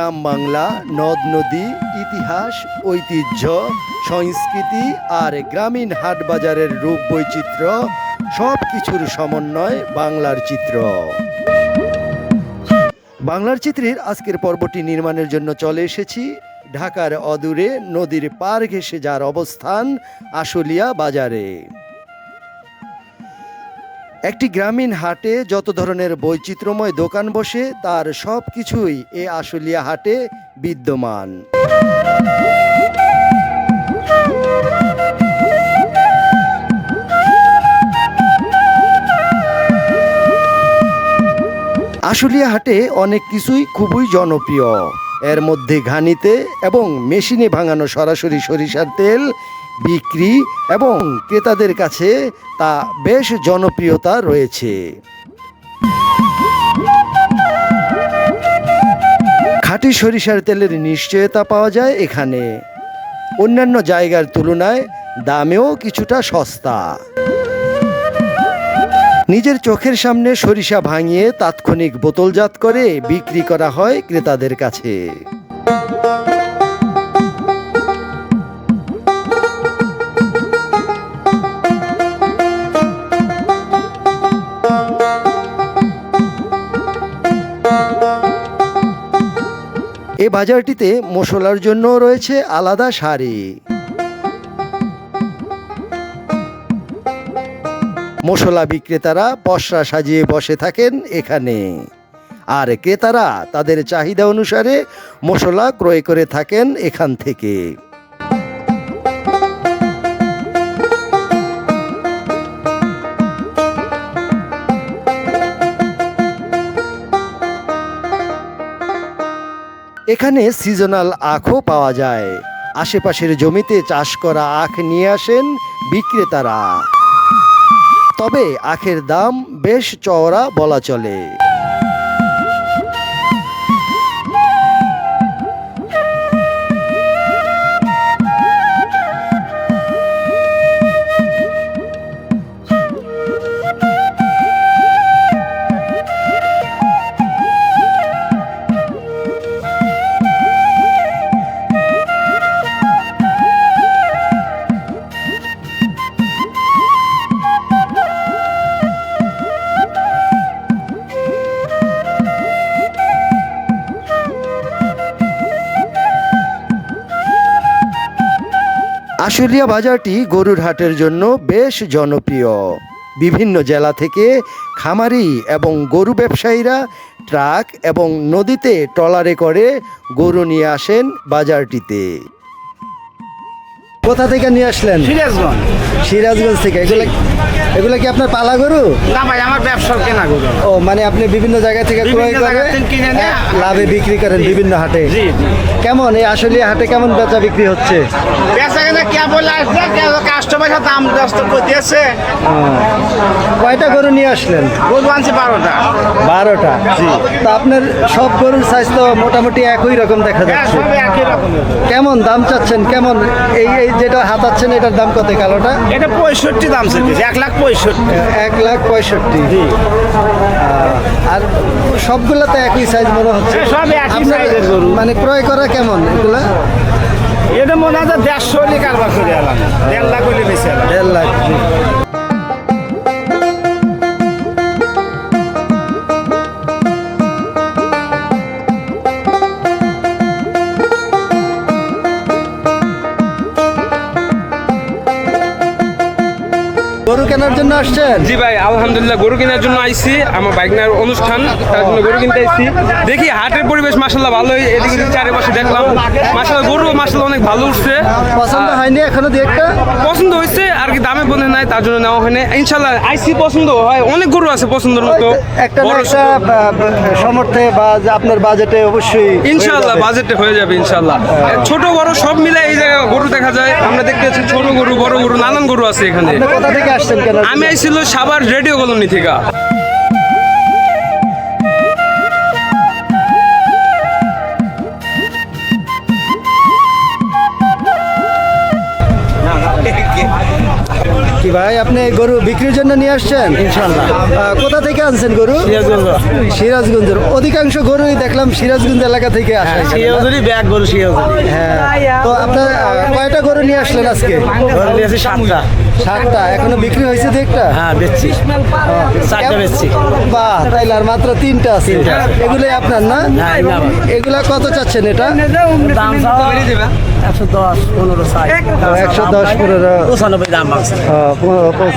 গ্রাম বাংলা, নদ নদী, ইতিহাস, ঐতিহ্য, সংস্কৃতি আর গ্রামীণ হাট বাজারের রূপ বৈচিত্র্য সব কিছুর সমন্বয় বাংলার চিত্র। বাংলার চিত্রের আজকের পর্বটি নির্মাণের জন্য চলে এসেছি ঢাকার অদূরে নদীর পার ঘেঁষে যার অবস্থান আশুলিয়া বাজারে। একটি গ্রামীণ হাটে যত ধরনের বৈচিত্র্যময় দোকান বসে তার সব কিছুই এ আশুলিয়া হাটে বিদ্যমান। আশুলিয়া হাটে অনেক কিছুই খুবই জনপ্রিয়। এর মধ্যে ঘানিতে এবং মেশিনে ভাঙানো সরাসরি সরিষার তেল বিক্রি এবং ক্রেতাদের কাছে তা বেশ জনপ্রিয়তা রয়েছে। খাঁটি সরিষার তেলের নিশ্চয়তা পাওয়া যায় এখানে। অন্যান্য জায়গার তুলনায় দামেও কিছুটা সস্তা। নিজের চোখের সামনে সরিষা ভাঙিয়ে তাৎক্ষণিক বোতলজাত করে বিক্রি করা হয় ক্রেতাদের কাছে। এ বাজারটিতে মশলার জন্য রয়েছে আলাদা সারি। মশলা বিক্রেতারা পসরা সাজিয়ে বসে থাকেন এখানে, আর ক্রেতারা তাদের চাহিদা অনুসারে মশলা ক্রয় করে থাকেন এখান থেকে। এখানে সিজনাল আখও পাওয়া যায়। আশেপাশের জমিতে চাষ করা আখ নিয়ে আসেন বিক্রেতারা। তবে আখের দাম বেশ চওড়া বলা চলে। আশুলিয়া বাজারটি গরুর হাটের জন্য বেশ জনপ্রিয়। বিভিন্ন জেলা থেকে খামারি এবং গরু ব্যবসায়ীরা ট্রাক এবং নদীতে ট্রলারে করে গরু নিয়ে আসেন বাজারটিতে। কোথা থেকে নিয়ে আসলেন? সিরাজগঞ্জ। সিরাজগঞ্জ থেকে। এগুলো কি আপনার পালা গরু? না ভাই, আমার ব্যবসার কেনা গরু। ও, মানে আপনি বিভিন্ন জায়গা থেকে ক্রয় করে কিনে নিয়ে লাভে বিক্রি করেন বিভিন্ন হাটে। জি জি। কেমন এই আশুলিয়া হাটে কেমন বেচা বিক্রি হচ্ছে? বেচা কেনা কে বলে আসছে, কেউ কাস্টমার দাম দস্ত করতেছে। কয়টা গরু নিয়ে আসলেন? গরু আনছি 12টা। 12টা। তা আপনার সব গরুর সাইজ তো মোটামুটি একই রকম দেখা হ্যাঁ, যাচ্ছে। সবই একই রকম। কেমন দাম চাচ্ছেন? কেমন এই এই যেটা হাতাচ্ছেন এটার দাম কত কালোটা? এটা 65 দাম চাইছে, 1,65,000। 1,65,000। আর সবগুলা তো একই সাইজ মনে হচ্ছে। হ্যাঁ, সবই একই আপনার সাইজের গরু। মানে ক্রয় করা কেমন এগুলা? এটা মনে হয় 150 কারবার করে এলাম, 1.5 লাখ হলে বেশি এলাম। 1.5 লাখ। গরু কেনার জন্য আসছেন? জি ভাই, আলহামদুলিল্লাহ গরু কেনার জন্য আইছি। আমার বাইকনার অনুষ্ঠান, তার জন্য গরু কিনতে আইছি। দেখি হাটের পরিবেশ মাশাআল্লাহ ভালোই। এদিকে চারিপাশে দেখলাম মাশাআল্লাহ গরু মাশাআল্লাহ অনেক ভালো উঠছে। পছন্দ হয়নি এখনো? একটা পছন্দ হয়েছে আর কি, দামে বলে নাই তার জন্য নেওয়া হয়নি। ইনশাআল্লাহ আইসি পছন্দ হয়, অনেক গরু আছে পছন্দের মতো। একটা বড় ছোট। সমর্থে বা যে আপনার বাজেটে অবশ্যই ইনশাআল্লাহ বাজেটে হয়ে যাবে ইনশাআল্লাহ। ছোট বড় সব মিলে এই জায়গায় গরু দেখা যায়। আমরা দেখতে পাচ্ছি ছোট গরু বড় গরু নানান গরু আছে এখানে। আপনি কোথা থেকে আসছেন কেন? আমি আইছিল সাভার রেডিও কলোনি থেকে। না কি ভাই, আপনি গরু বিক্রির জন্য নিয়ে আসছেন? ইনশাআল্লাহ। কোথা থেকে আনছেন গরু? সিরাজগঞ্জ। সিরাজগঞ্জের। অধিকাংশ গরুই দেখলাম সিরাজগঞ্জ এলাকা থেকে আসে এখানে, না? সিরাজগঞ্জই ব্যাগ গরু সিরাজগঞ্জ। হ্যাঁ। তো আপনার কয়টা গরু নিয়ে আসলেন আজকে? গরু নিয়েছি 7টা। 7টা। এখনো বিক্রি হয়েছে দু একটা? হ্যাঁ বেচছি, 4টা বেচছি। বাহ, তাইলে আর মাত্র 3টা আছে। এগুলোই আপনার না? হ্যাঁ, এগুলো আমার। এগুলা কত চাচ্ছেন এটা? দাম চাওয়া 110, 15 চাই। 110, 15। 95 দাম ভাঙছে।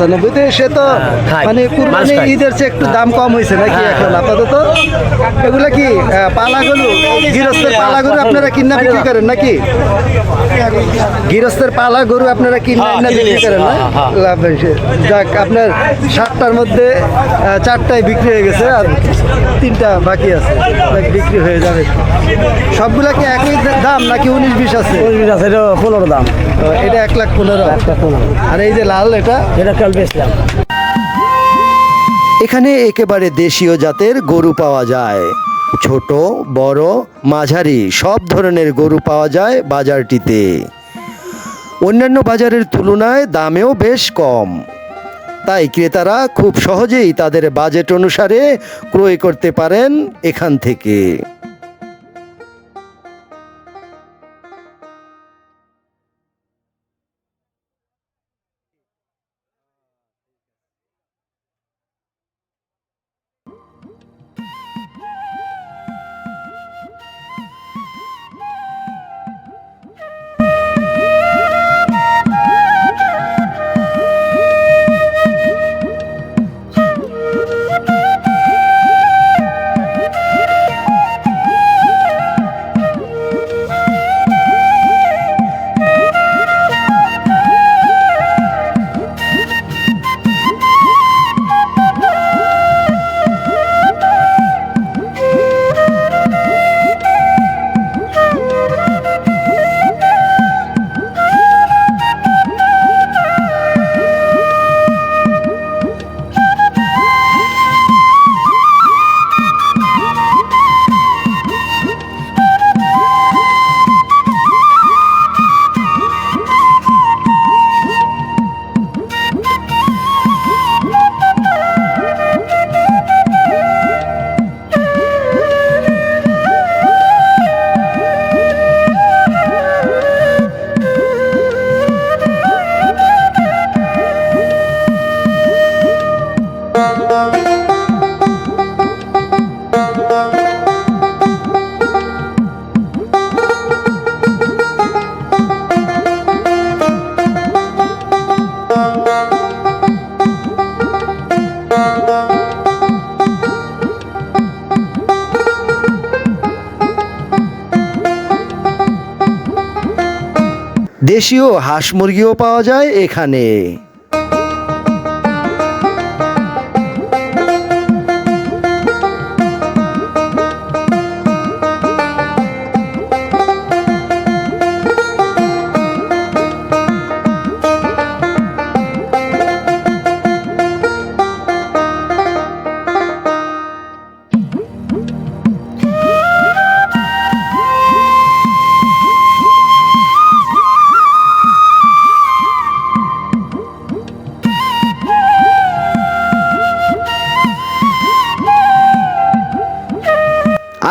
95-তে সে তো খায়। মানে কুরবানি মানুষ খায়। ঈদের চেয়ে একটু দাম কম হয়েছে নাকি এখন আপাতত? এগুলা কি পালা গরু? গৃহস্থের পালা গরু আপনারা কিনা বিক্রি করেন নাকি? গৃহস্থের পালা গরু আপনারা কিনা বিক্রি করেন না? লাভ হয়েছে। যাক, আপনার 7টার মধ্যে 4টায় বিক্রি হয়ে গেছে আর 3টা বাকি আছে। যাক, বিক্রি হয়ে যাবে। সবগুলা কি একই দাম নাকি 19-20 আছে? 15 আছে, এটা 15 দাম। এটা 1,15,000। আর এই যে লাল, এটা এটা কাল বেচলাম। এখানে একেবারে দেশীয় জাতের গরু পাওয়া যায়। ছোট, বড়, মাঝারি সব ধরনের গরু পাওয়া যায় বাজারটিতে। অন্যান্য বাজারের তুলনায় দামেও বেশ কম, তাই ক্রেতারা খুব সহজেই তাদের বাজেট অনুসারে ক্রয় করতে পারেন এখান থেকে। দেশীয় হাঁস মুরগিও পাওয়া যায় এখানে।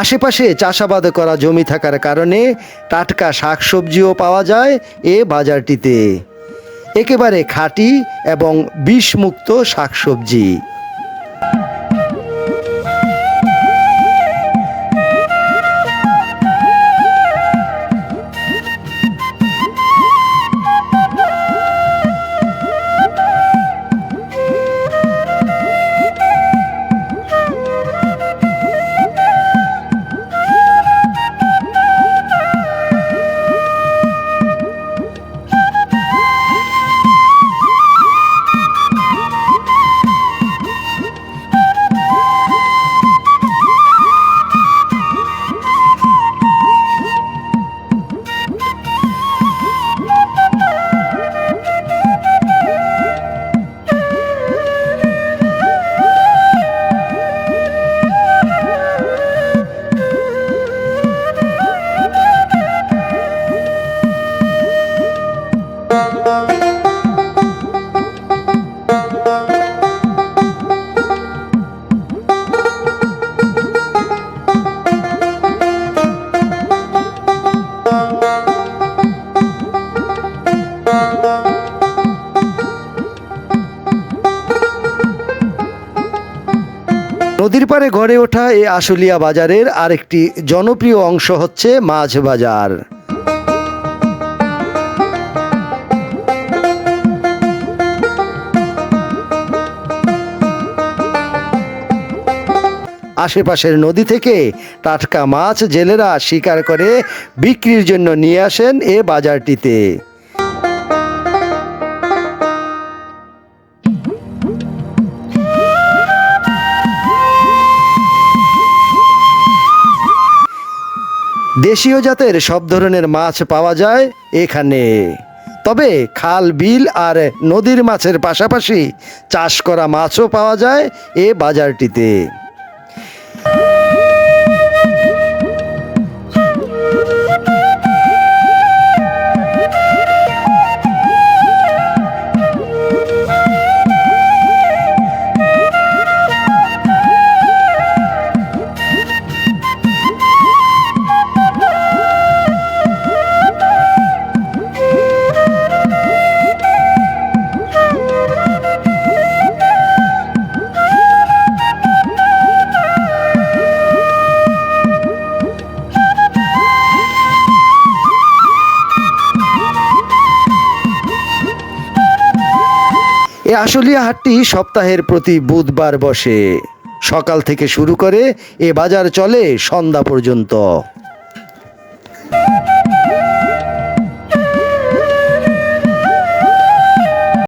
আশেপাশে চাষাবাদ করা জমি থাকার কারণে টাটকা শাকসবজিও পাওয়া যায় এ বাজারটিতে। একেবারে খাঁটি এবং বিষমুক্ত শাকসবজি। নদীর পাড়ে গড়ে ওঠা এই আশুলিয়া বাজারের আরেকটি জনপ্রিয় অংশ হচ্ছে মাছ বাজার। আশেপাশের নদী থেকে টাটকা মাছ জেলেরা শিকার করে বিক্রির জন্য নিয়ে আসেন এ বাজারটিতে। দেশীয় জাতের সব ধরনের মাছ পাওয়া যায় এখানে। তবে খাল বিল আর নদীর মাছের পাশাপাশি চাষ করা মাছও পাওয়া যায় এ বাজারটিতে। এই আশুলিয়া হাটটি সপ্তাহের প্রতি বুধবার বসে। সকাল থেকে শুরু করে এ বাজার চলে সন্ধ্যা পর্যন্ত।